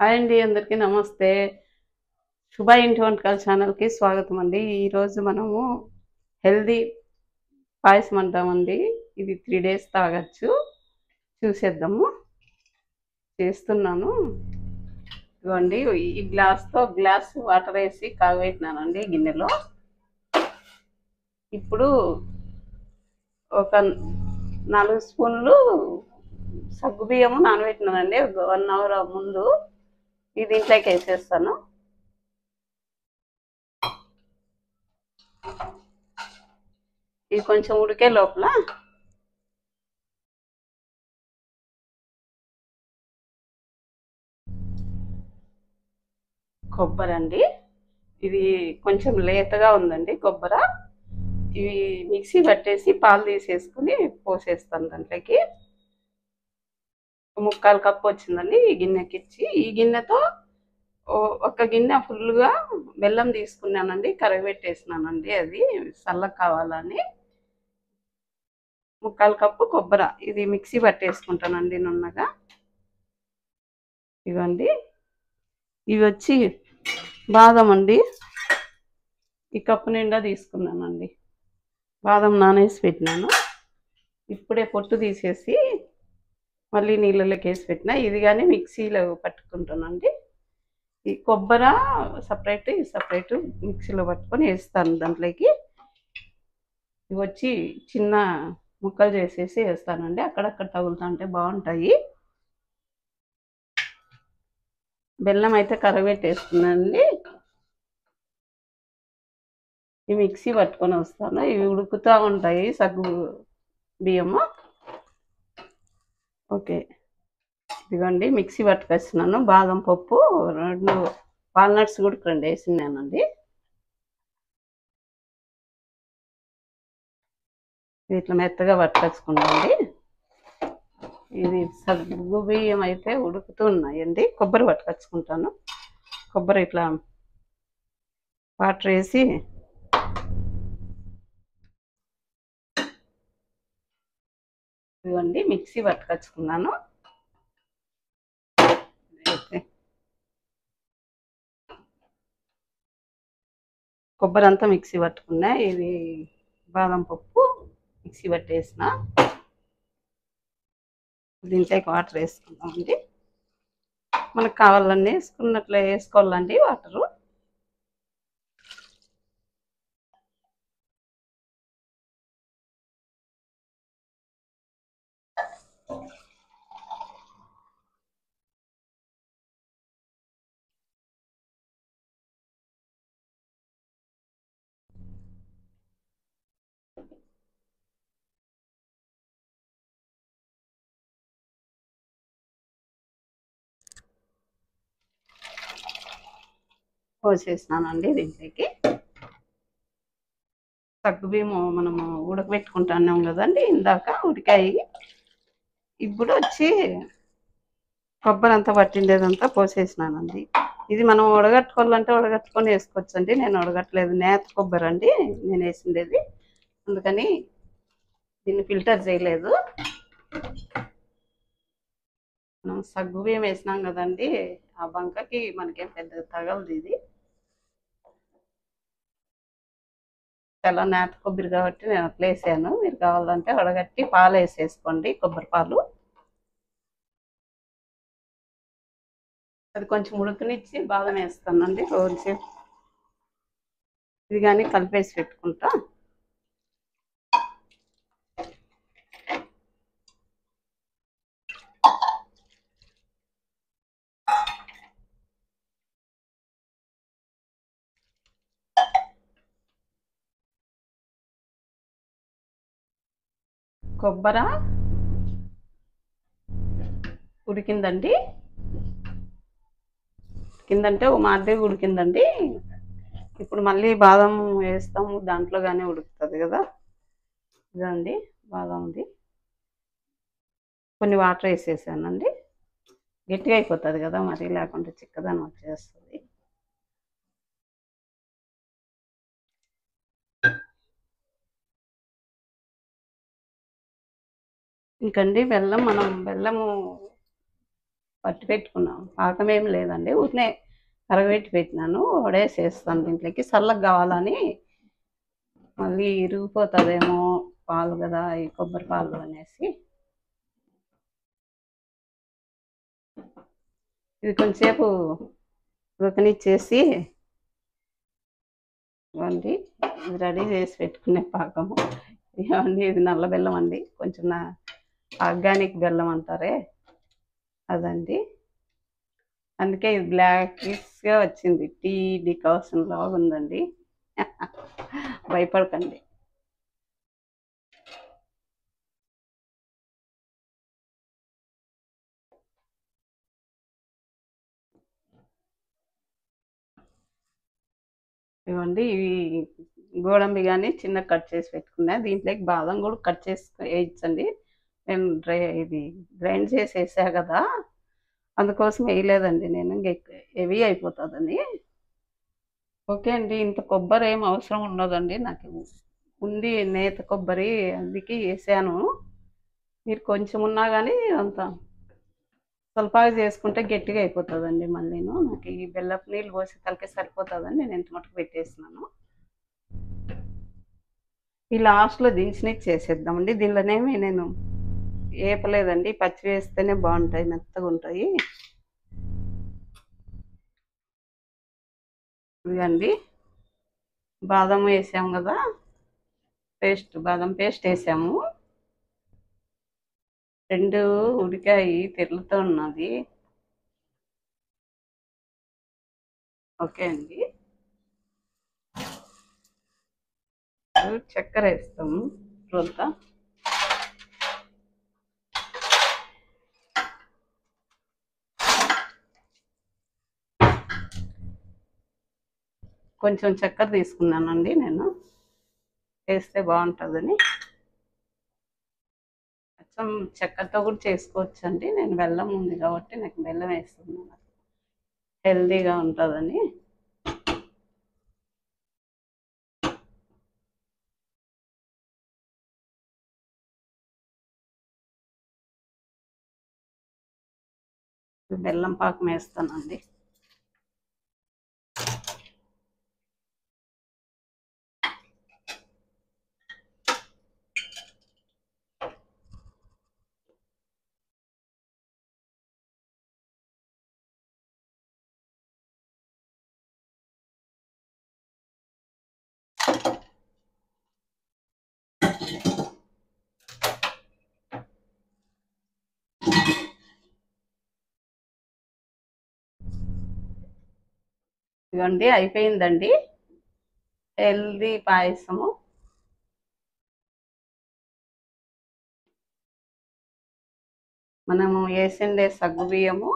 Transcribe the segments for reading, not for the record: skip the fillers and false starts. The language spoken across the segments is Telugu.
హాయ్ అండి, అందరికీ నమస్తే. శుభ ఇంటి వంటకాల ఛానల్కి స్వాగతం అండి. ఈరోజు మనము హెల్దీ పాయసం అంటామండి. ఇది 3 days తాగొచ్చు. చూసేద్దాము. చేస్తున్నాను. ఇదిగోండి, ఈ గ్లాస్తో గ్లాస్ వాటర్ వేసి కాగబెట్టినానండి గిన్నెలో. ఇప్పుడు ఒక 4 స్పూన్లు సగ్గుబియ్యము నానబెట్టినానండి. ఒక 1 hour ముందు ఇది దీంట్లోకి వేసేస్తాను. ఇది కొంచెం ఉడికే లోపల కొబ్బరి అండి. ఇది కొంచెం లేతగా ఉందండి కొబ్బరి. ఇవి మిక్సీ పట్టేసి పాలు తీసేసుకుని పోసేస్తాను దాంట్లోకి. 3/4 కప్పు వచ్చిందండి ఈ గిన్నెకి ఇచ్చి. ఈ గిన్నెతో ఒక గిన్నె ఫుల్గా బెల్లం తీసుకున్నానండి, కరగబెట్టేసినానండి. అది చల్లగా కావాలని. 3/4 కప్పు కొబ్బరి ఇది మిక్సీ పట్టేసుకుంటానండి నున్నగా. ఇవ్వండి, ఇవి వచ్చి బాదం అండి. ఈ కప్పు నిండా తీసుకున్నానండి. బాదం నానేసి పెట్టినాను. ఇప్పుడే పొట్టు తీసేసి మళ్ళీ నీళ్ళలోకి వేసి పెట్టిన. ఇది కానీ మిక్సీలో పట్టుకుంటానండి. ఈ కొబ్బరి సపరేట్, ఇది సపరేట్ మిక్సీలో పట్టుకొని వేస్తాను దాంట్లోకి. ఇవి వచ్చి చిన్న ముక్కలు చేసేసి వేస్తానండి. అక్కడక్కడ తగులుతుంటే బాగుంటాయి. బెల్లం అయితే కరగబెట్టేస్తున్నానండి. ఈ మిక్సీ పట్టుకొని వస్తాను. ఇవి ఉడుకుతూ ఉంటాయి సగ్గు బియ్యము. ఓకే, ఇదిగోండి మిక్సీ పట్టుకొచ్చినాను. బాదం పప్పు 2 వాల్నట్స్ కూడా 2 వేసినానండి. ఇట్లా మెత్తగా పట్టుకొచ్చుకున్నాండి. ఇది సగ్గు బియ్యం అయితే ఉడుకుతూ ఉన్నాయండి. కొబ్బరి పట్టుకొచ్చుకుంటాను. కొబ్బరి ఇట్లా వాటర్ వేసి ఇదిగోండి మిక్సీ పట్టుకొచ్చుకున్నాను. కొబ్బరి అంతా మిక్సీ పట్టుకున్నా. ఇది బాదం పప్పు మిక్సీ పట్టేసిన. దీంట్లోకి వాటర్ వేసుకుందామండి. మనకు కావాలన్నీ వేసుకున్నట్లే వేసుకోవాలండి వాటరు. పోసేసినానండి దీంట్లోకి. సగ్గుబియ్యము మనము ఉడకబెట్టుకుంటున్నాం కదండి, ఇందాక ఉడికాయి. ఇప్పుడు వచ్చి కొబ్బరి అంతా పట్టిండేదంతా పోసేసినానండి. ఇది మనం ఉడగట్టుకోవాలంటే ఉడగట్టుకొని వేసుకోవచ్చండి. నేను ఉడగట్లేదు, నేత కొబ్బరి అండి నేను వేసిండేది. అందుకని దీన్ని ఫిల్టర్ చేయలేదు. మనం సగ్గుబియ్యం వేసినాం కదండి, ఆ బంకకి మనకేం పెద్దగా తగలదు. ఇది చాలా నేత కొబ్బరి కాబట్టి నేను అట్లా వేసాను. మీరు కావాలంటే ఉడగట్టి పాలు వేసేసుకోండి, కొబ్బరి పాలు. అది కొంచెం ఉడకనిచ్చి బాదం వేస్తానండి కొంచెం. ఇది కానీ కలిపేసి పెట్టుకుంటా. కొబ్బరి ఉడికిందండి. కిందంటే ఓ మాదిరి ఉడికిందండి. ఇప్పుడు మళ్ళీ బాదం వేస్తాము దాంట్లో, కానీ ఉడుకుతుంది కదా. ఇదండి బాదంది. కొన్ని వాటర్ వేసేసానండి. గట్టిగా అయిపోతుంది కదా మరి, లేకుంటే చిక్కదనం వచ్చేస్తుంది. ఇంకండి బెల్లము పట్టి పెట్టుకున్నాం. పాకం ఏం లేదండి, ఊరినే కరగబెట్టి పెట్టినాను. వడేసేస్తాను దీంట్లోకి. చల్లగా కావాలని, మళ్ళీ ఇరిగిపోతుందేమో పాలు కదా, ఈ కొబ్బరి పాలు అనేసి ఇది కొంచెంసేపు ఉడకనిచ్చేసి ఇవ్వండి. ఇది రెడీ చేసి పెట్టుకునే పాకము. ఇవ్వండి, ఇది నల్ల బెల్లం అండి, కొంచెం ఆర్గానిక్ బెల్లం అంటారే అదండి. అందుకే ఇది బ్లాకిష్గా వచ్చింది, టీ డికాషన్ లాగా ఉందండి. భయపడకండి. ఇవ్వండి, ఇవి గోడంబి కానీ చిన్న కట్ చేసి పెట్టుకున్నా. దీంట్లోకి బాదం కూడా కట్ చేసి వేయించండి. నేను ఇది గ్రైండ్ చేసి వేసా కదా, అందుకోసం వేయలేదండి నేను, హెవీ అయిపోతుందని. ఓకే అండి, ఇంత కొబ్బరి ఏం అవసరం ఉండదండి, నాకు ఉంది నేత కొబ్బరి, అందుకే వేసాను. మీరు కొంచెం ఉన్నా కానీ అంత స్వల్పాగా చేసుకుంటే గట్టిగా అయిపోతుందండి. మళ్ళీ నాకు ఈ బెల్లపు నీళ్ళు పోసి తలకే సరిపోతుందని నేను ఎంత మటుకు పెట్టేసినాను. ఈ లాస్ట్లో దించిని చేసేద్దామండి. దీనిలోనేమి నేను ఏపలేదండి, పచ్చి వేస్తేనే బాగుంటాయి, మెత్తగా ఉంటాయి. ఇదండి, బాదం వేసాము కదా, బాదం పేస్ట్ వేసాము. 2 ఉడికాయి, తెరులుతూ ఉన్నది. ఓకే అండి, చక్కెర వేస్తాము రోజంతా. కొంచెం చక్కెర తీసుకున్నానండి నేను, వేస్తే బాగుంటుందని. కొంచెం చక్కెరతో కూడా చేసుకోవచ్చు అండి, నేను బెల్లం ఉంది కాబట్టి నాకు బెల్లం వేస్తున్నాను, హెల్తీగా ఉంటుందని. బెల్లం పాకం వేస్తానండి. ఇవ్వండి, అయిపోయిందండి హెల్దీ పాయసము. మనము వేసిండే సగ్గు బియ్యము,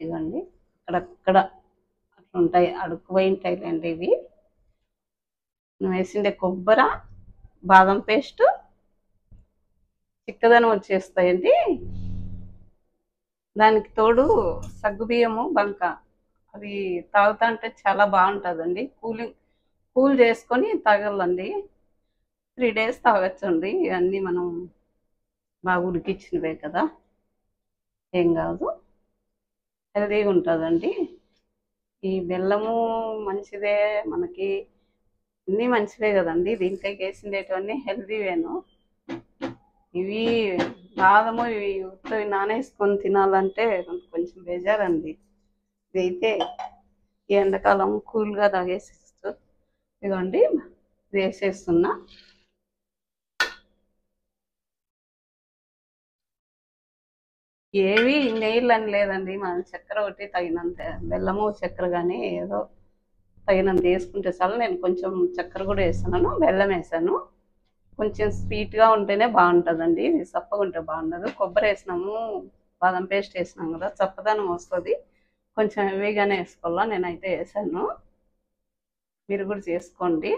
ఇవ్వండి అక్కడక్కడ అట్లా ఉంటాయి, అడుక్కుపోయి ఉంటాయిలేండి ఇవి. నువ్వు వేసిండే కొబ్బరి, బాదం పేస్ట్ చిక్కదనం వచ్చేస్తాయండి. దానికి తోడు సగ్గుబియ్యము బంక, అది తాగుతా అంటే చాలా బాగుంటుందండి. కూల్ చేసుకొని తాగాలండి. 3 days తాగొచ్చండి. ఇవన్నీ మనం బాగా ఉడికిచ్చినవే కదా, ఏం కాదు, హెల్తీగా ఉంటుందండి. ఈ బెల్లము మంచిదే మనకి, అన్నీ మంచివే కదండి. దీంట్లోకి వేసిండేటివన్నీ హెల్తీవేను. ఇవి బాదము ఇవి ఉత్తవి నానేసుకొని తినాలంటే కొంచెం బేజారండి. ఇదైతే ఈ ఎండాకాలం కూల్గా తాగేసేస్తూ. ఇదిగోండి, ఇది వేసేస్తున్నా. ఏవి నెయ్యిలు అని లేదండి, మన చక్కెర ఒకటి తగినంత, బెల్లము చక్కెర కానీ ఏదో తగినంత వేసుకుంటే చాలు. నేను కొంచెం చక్కెర కూడా వేస్తున్నాను, బెల్లం వేసాను. కొంచెం స్వీట్గా ఉంటేనే బాగుంటుందండి, ఇది చప్పగా ఉంటే బాగుండదు. కొబ్బరి వేసినాము, బాదం పేస్ట్ వేసినాం కదా, చప్పదనం వస్తుంది. కొంచెం హెవీగానే వేసుకోవాలా, నేనైతే వేసాను. మీరు కూడా చేసుకోండి.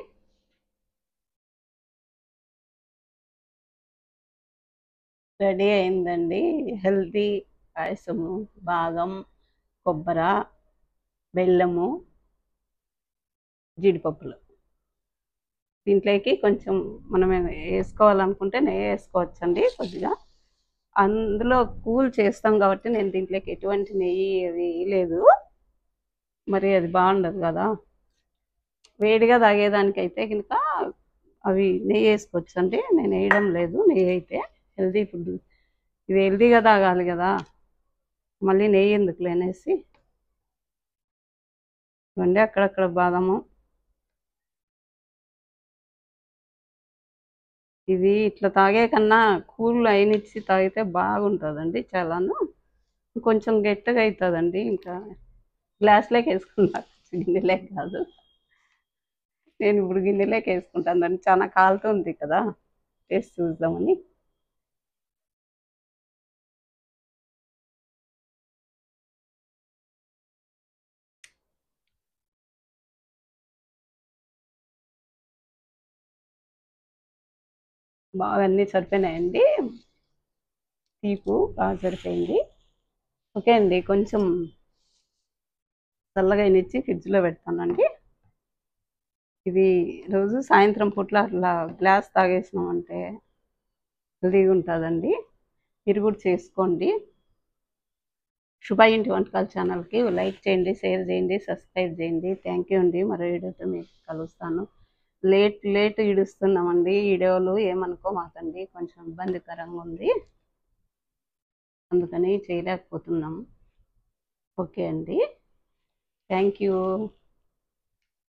రెడీ అయిందండి హెల్తీ పాయసము. బాదం, కొబ్బరి, బెల్లము, జీడిపప్పులు. దీంట్లోకి కొంచెం మనం వేసుకోవాలనుకుంటే నెయ్యి వేసుకోవచ్చండి కొద్దిగా. అందులో కూల్ చేస్తాం కాబట్టి నేను దీంట్లోకి ఎటువంటి నెయ్యి అవి వేయలేదు, మరి అది బాగుండదు కదా. వేడిగా తాగేదానికైతే కనుక అవి నెయ్యి వేసుకోవచ్చండి, నేను వేయడం లేదు నెయ్యి అయితే. హెల్దీ ఫుడ్ ఇది, హెల్దీగా తాగాలి కదా, మళ్ళీ నెయ్యి ఎందుకు లేనేసి. ఇవ్వండి అక్కడక్కడ బాదము. ఇది ఇట్లా తాగే కన్నా కూల్ అయినిచ్చి తాగితే బాగుంటుందండి చాలాను. కొంచెం గట్టిగా అవుతుందండి, ఇంకా గ్లాస్లోకి వేసుకుంటా, గిన్నెలోకి కాదు. నేను ఇప్పుడు గిన్నెలోకి వేసుకుంటాను, చాలా కాలుతుంది కదా, టేస్ట్ చూద్దామని. బాగా అన్నీ సరిపోయినాయండి, తీపు బాగా సరిపోయింది. ఓకే అండి, కొంచెం చల్లగా అయినిచ్చి ఫ్రిడ్జ్లో పెడతానండి. ఇది రోజు సాయంత్రం పూట్ల అట్లా గ్లాస్ తాగేసినామంటే హెల్దీగా ఉంటుందండి. మీరు కూడా చేసుకోండి. శుభ ఇంటి వంటకాల ఛానల్కి లైక్ చేయండి, షేర్ చేయండి, సబ్స్క్రైబ్ చేయండి. థ్యాంక్ యూ అండి. మరో వీడియోతో మీకు కలుస్తాను. లేట్ ఇడుస్తున్నామండి వీడియోలు, ఏమనుకో మాకండి, కొంచెం ఇబ్బందికరంగా ఉంది, అందుకని చేయలేకపోతున్నాము. ఓకే అండి, థ్యాంక్ యూ.